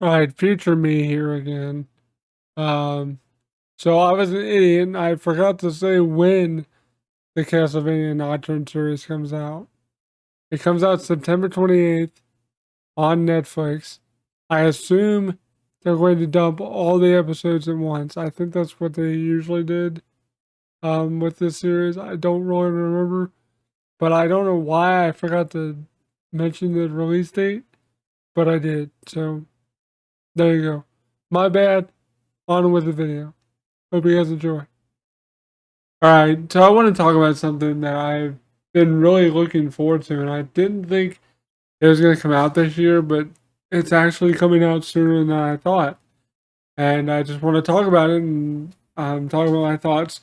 Alright, future me here again. Um, so I was an idiot and I forgot to say when the Castlevania Nocturne series comes out. It comes out September 28th on Netflix. I assume they're going to dump all the episodes at once. I think that's what they usually did with this series. I don't really remember, but I don't know why I forgot to mention the release date, but I did. So there you go. My bad. On with the video. Hope you guys enjoy. Alright, so I want to talk about something that I've been really looking forward to, and I didn't think it was going to come out this year, but it's actually coming out sooner than I thought. And I just want to talk about it and talk about my thoughts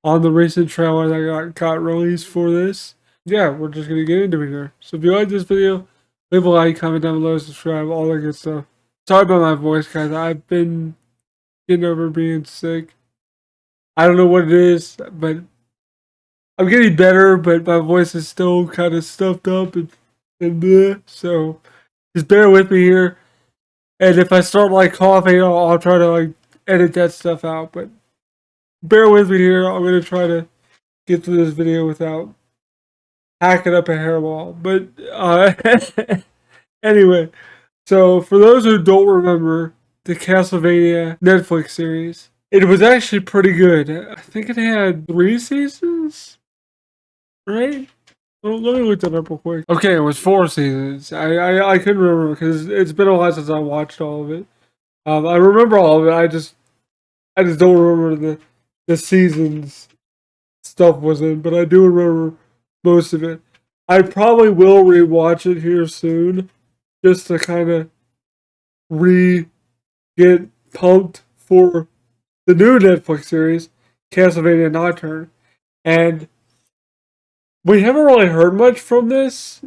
on the recent trailer that got released for this. Yeah, we're just going to get into it here. So if you like this video, leave a like, comment down below, subscribe, all that good stuff. Sorry about my voice, guys. I've been getting over being sick. I don't know what it is, but I'm getting better, but my voice is still kind of stuffed up and bleh. So just bear with me here. And if I start like coughing, I'll try to like edit that stuff out. But bear with me here. I'm gonna try to get through this video without hacking up a hairball. But anyway, so for those who don't remember the Castlevania Netflix series, it was actually pretty good. I think it had 3 seasons, right? Well, let me look that up real quick. Okay, it was 4 seasons. I couldn't remember because it's been a while since I watched all of it. I remember all of it. I just don't remember the seasons stuff was in, but I do remember most of it. I probably will rewatch it here soon, just to kind of re get pumped for the new Netflix series, Castlevania Nocturne, and we haven't really heard much from this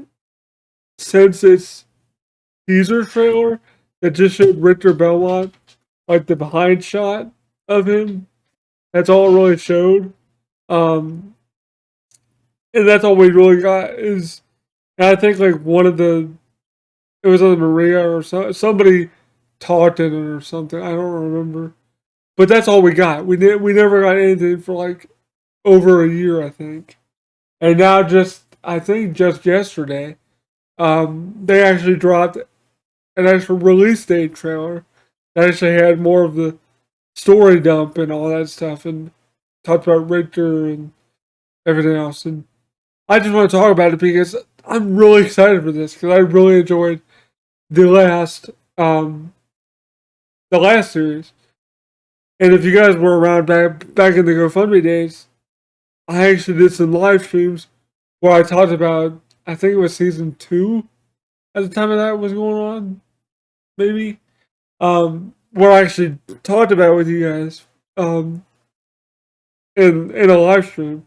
since its teaser trailer that just showed Richter Belmont, like the behind shot of him. That's all it really showed. Um, and that's all we really got is, and I think like it was on Maria or somebody talked in it or something. I don't remember. But that's all we got. We never got anything for like over a year, I think. And now I think just yesterday, they actually dropped an actual release date trailer that actually had more of the story dump and all that stuff and talked about Richter and everything else. And I just want to talk about it because I'm really excited for this because I really enjoyed the last um the last series. And if you guys were around back in the GoFundMe days, I actually did some live streams where I talked about, I think it was season 2 at the time of that was going on, maybe. Where I actually talked about it with you guys in a live stream.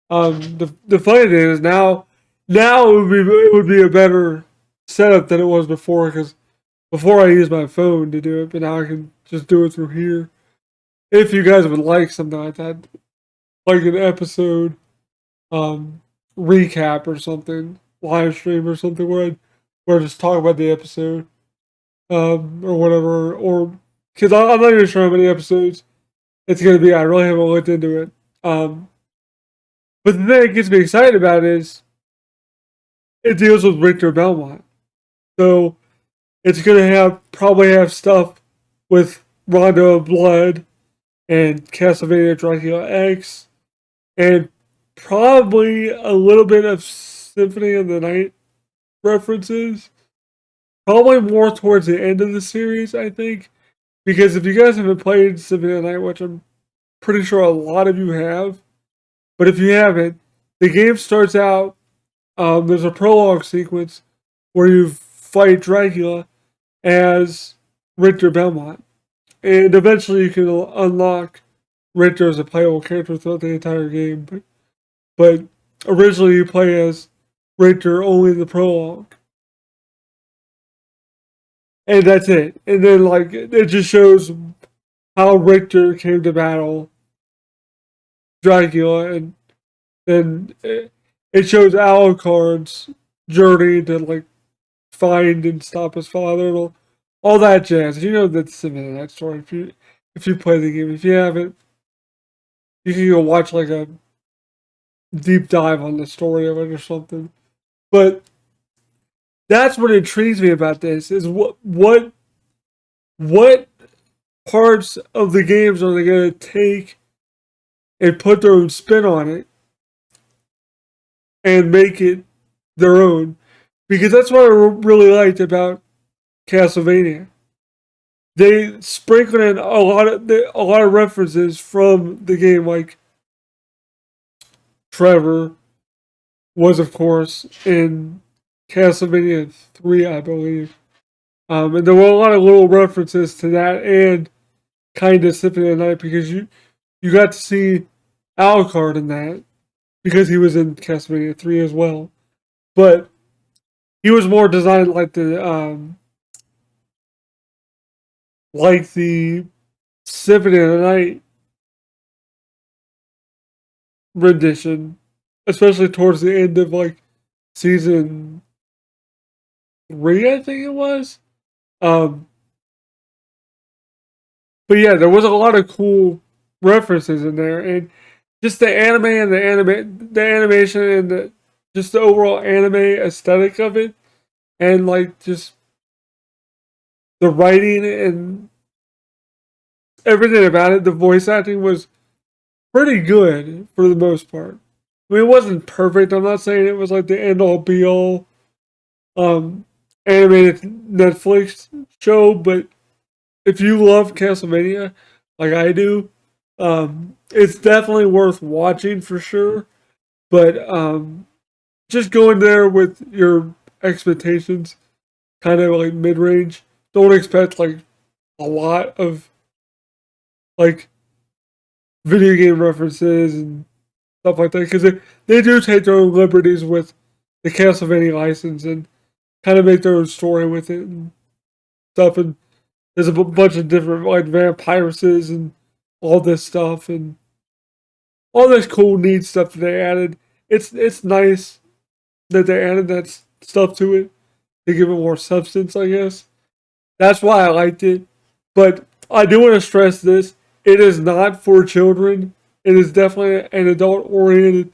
The funny thing is now it would be a better setup than it was before because before I used my phone to do it, but now I can just do it through here. If you guys would like something like that, like an episode recap or something, live stream or something where I just talk about the episode or whatever, or because I'm not even sure how many episodes it's gonna be. I really haven't looked into it. But the thing that gets me excited about is it deals with Richter Belmont, so it's gonna probably have stuff with Rondo of Blood and Castlevania Dracula X, and probably a little bit of Symphony of the Night references. Probably more towards the end of the series, I think. Because if you guys haven't played Symphony of the Night, which I'm pretty sure a lot of you have, but if you haven't, the game starts out, there's a prologue sequence where you fight Dracula as Richter Belmont. And eventually you can unlock Richter as a playable character throughout the entire game. But originally you play as Richter only in the prologue. And that's it. And then like it just shows how Richter came to battle Dracula, and then it shows Alucard's journey to like find and stop his father and all that jazz. You know that's the that story. If you play the game, if you haven't, you can go watch like a deep dive on the story of it or something. But that's what intrigues me about this is what parts of the games are they going to take and put their own spin on it and make it their own? Because that's what I really liked about Castlevania. They sprinkled in a lot of references from the game, like Trevor was, of course, in Castlevania 3, I believe. And there were a lot of little references to that and kind of Symphony of the Night because you got to see Alucard in that because he was in Castlevania 3 as well. But he was more designed like the Symphony of the Night rendition, especially towards the end of like season 3, I think it was. Um, but yeah, there was a lot of cool references in there, and just the anime and the animation and just the overall anime aesthetic of it, and like just the writing and everything about it. The voice acting was pretty good for the most part. I mean, it wasn't perfect. I'm not saying it was like the end all be all um, animated Netflix show, but if you love Castlevania like I do, it's definitely worth watching for sure. But just go in there with your expectations kind of like mid range. Don't expect like a lot of like video game references and stuff like that because they do take their own liberties with the Castlevania license and kind of make their own story with it and stuff. And there's a bunch of different like vampiruses and all this stuff and all this cool neat stuff that they added. It's nice that they added that stuff to it to give it more substance, I guess. That's why I liked it. But I do want to stress this. It is not for children. It is definitely an adult oriented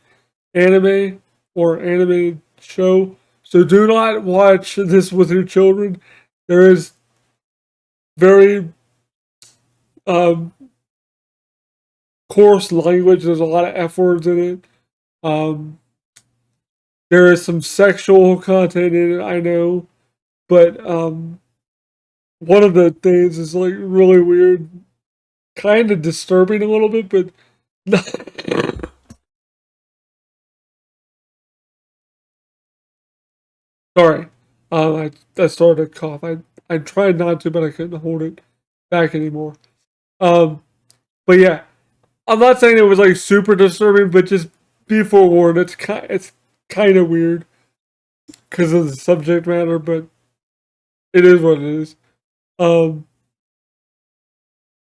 anime or animated show. So do not watch this with your children. There is very um, coarse language. There's a lot of F words in it. Um, there is some sexual content in it, I know. But one of the things is like really weird, kind of disturbing a little bit, but sorry. I started to cough. I tried not to, but I couldn't hold it back anymore. Um, but yeah, I'm not saying it was like super disturbing, but just be forewarned. It's kind of weird because of the subject matter, but it is what it is. Um,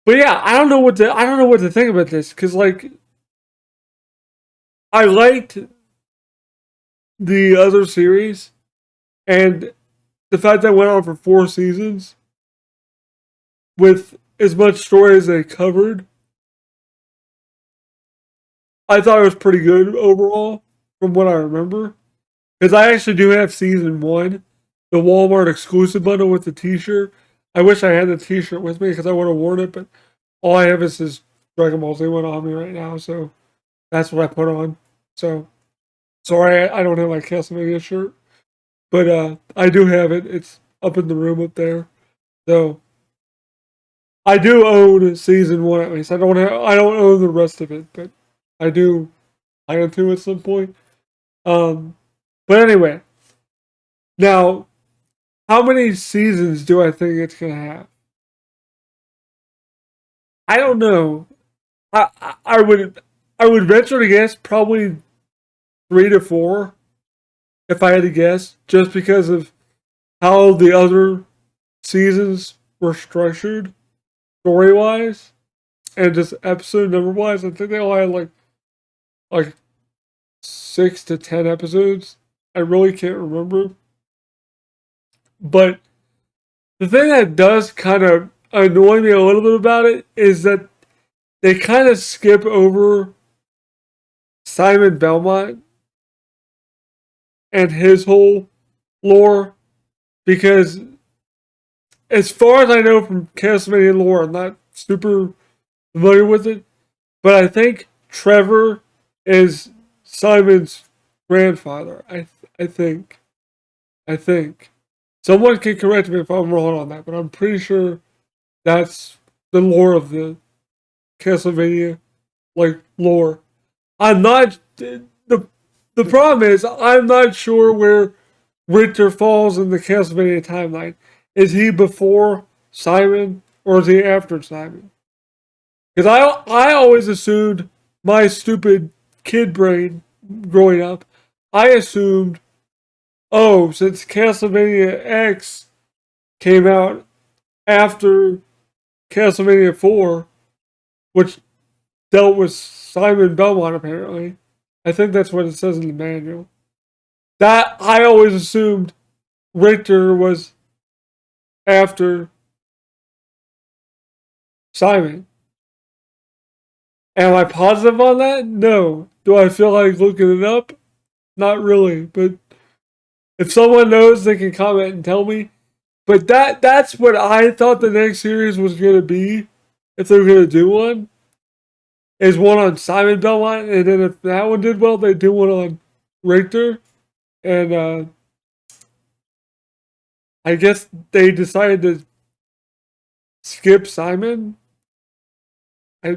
but yeah, I don't know what to think about this because like I liked the other series and the fact that it went on for 4 seasons with as much story as they covered, I thought it was pretty good overall from what I remember. Because I actually do have season 1, the Walmart exclusive bundle with the T-shirt. I wish I had the T-shirt with me because I would have worn it, but all I have is this Dragon Ball Z one on me right now, so that's what I put on. So sorry, I don't have my Castlevania shirt, but I do have it. It's up in the room up there. So I do own season 1 at least. I don't own the rest of it, but I do plan to at some point. Um, but anyway, now how many seasons do I think it's gonna have? I don't know. I would venture to guess probably 3 to 4 if I had to guess, just because of how the other seasons were structured story wise and just episode number wise. I think they all had like 6 to 10 episodes. I really can't remember, but The thing that does kind of annoy me a little bit about it is that they kind of skip over Simon Belmont and his whole lore because, as far as I know from Castlevania lore, I'm not super familiar with it, but I think Trevor is Simon's grandfather. I think. I think. Someone can correct me if I'm wrong on that, but I'm pretty sure that's the lore of the Castlevania, like, lore. I'm not. The problem is, I'm not sure where Richter falls in the Castlevania timeline. Is he before Simon or is he after Simon? Because I always assumed, my stupid kid brain growing up, I assumed, oh, since Castlevania X came out after Castlevania 4, which dealt with Simon Belmont apparently. I think that's what it says in the manual. That I always assumed Richter was after Simon. Am I positive on that? No. Do I feel like looking it up? Not really. But if someone knows, they can comment and tell me. But that's what I thought the next series was going to be, if they were going to do one. Is one on Simon Belmont, and then if that one did well, they do one on Richter. And I guess they decided to skip Simon. I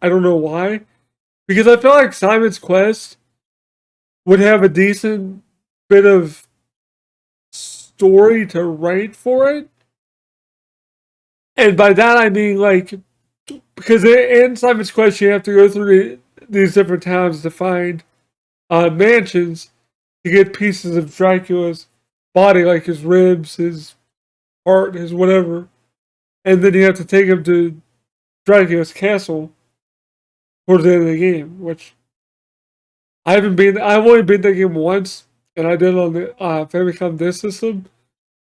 don't know why. Because I feel like Simon's Quest would have a decent bit of story to write for it. And by that I mean, like, because in Simon's Quest you have to go through these different towns to find mansions to get pieces of Dracula's body, like his ribs, his heart, his whatever. And then you have to take him to Dracula's castle towards the end of the game, which I've only been the game once, and I did it on the Famicom Disk System.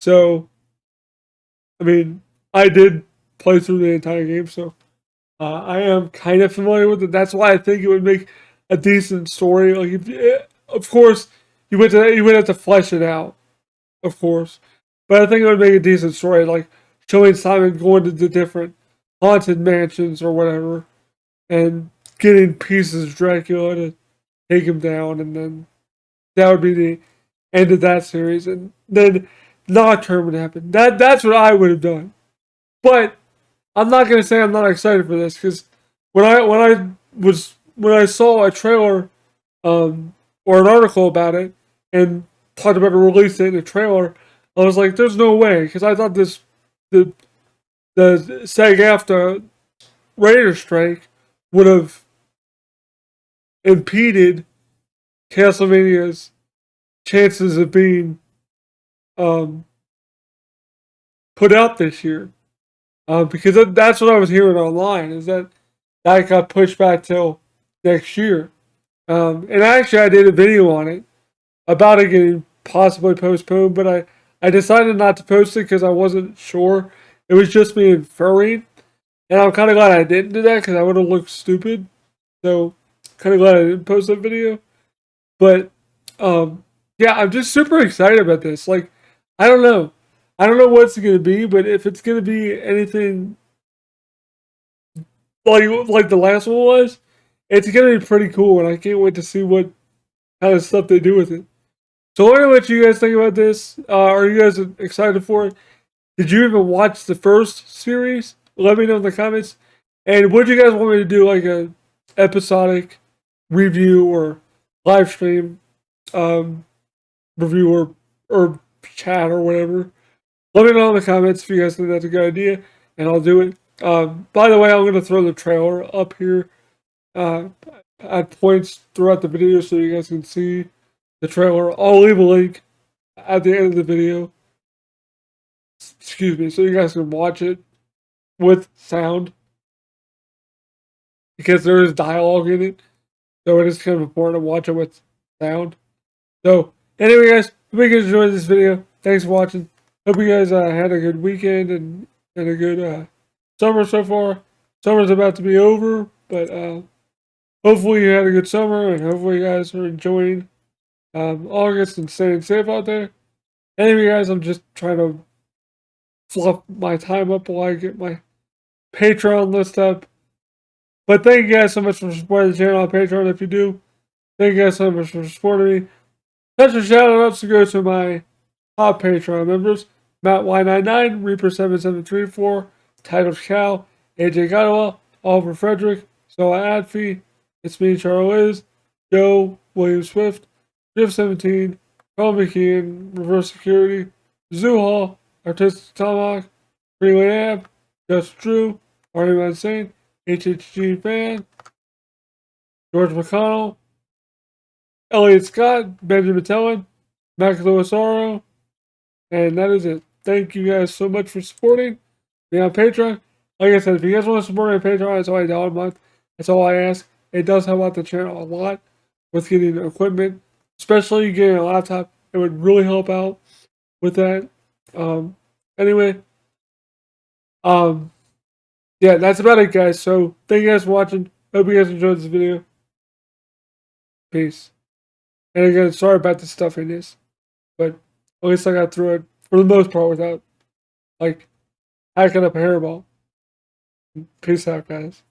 So, I mean, I did play through the entire game, so I am kind of familiar with it. That's why I think it would make a decent story. Like, of course, you would have to flesh it out, of course, but I think it would make a decent story, like showing Simon going to the different haunted mansions or whatever, and getting pieces of Dracula to take him down, and then that would be the end of that series, and then Nocturne would happen. That's what I would have done. But I'm not gonna say I'm not excited for this, because when I saw a trailer or an article about it and talked about a release date in the trailer, I was like, "There's no way," because I thought the SAG-AFTRA writer strike would have impeded Castlevania's chances of being put out this year. Because that's what I was hearing online, is that got pushed back till next year. And actually, I did a video on it about it getting possibly postponed, but I decided not to post it because I wasn't sure. It was just me inferring, and I'm kind of glad I didn't do that because I would have looked stupid. So, kind of glad I didn't post that video. But yeah, I'm just super excited about this. Like, I don't know. I don't know what it's going to be, but if it's going to be anything like the last one was, it's going to be pretty cool, and I can't wait to see what kind of stuff they do with it. So let me know what you guys think about this. Are you guys excited for it? Did you even watch the first series? Let me know in the comments. And would you guys want me to do like a episodic review or live stream review or chat or whatever? Let me know in the comments if you guys think that's a good idea, and I'll do it. By the way, I'm going to throw the trailer up here at points throughout the video so you guys can see the trailer. I'll leave a link at the end of the video. Excuse me, so you guys can watch it with sound, because there is dialogue in it, so it is kind of important to watch it with sound. So, anyway guys, hope you guys enjoyed this video. Thanks for watching. Hope you guys had a good weekend and a good summer so far. Summer's about to be over, but hopefully you had a good summer and hopefully you guys are enjoying August and staying safe out there. Anyway, guys, I'm just trying to fluff my time up while I get my Patreon list up. But thank you guys so much for supporting the channel on Patreon. If you do, thank you guys so much for supporting me. Special shout outs to go to my top Patreon members: Matt Y99, Reaper7734, Titled Cal, AJ Gottawa, Oliver Frederick, Zoa Adfee, It's Me, Charles, Joe, William Swift, Jeff17, Carl McKeon, Reverse Security, Zoo Hall, Artistic Tomahawk, Freeway Ab, Just Drew, Artie Insane, HHG Fan, George McConnell, Elliot Scott, Benjamin Tellen, Mac Lewisaro, and that is it. Thank you guys so much for supporting me on Patreon. Like I said, if you guys want to support me on Patreon, it's only $1 a month. That's all I ask. It does help out the channel a lot with getting equipment, especially getting a laptop. It would really help out with that. Anyway, yeah, that's about it, guys. So thank you guys for watching. Hope you guys enjoyed this video. Peace. And again, sorry about the stuffiness, but at least I got through it for the most part without, like, hacking up a hairball. Peace out, guys.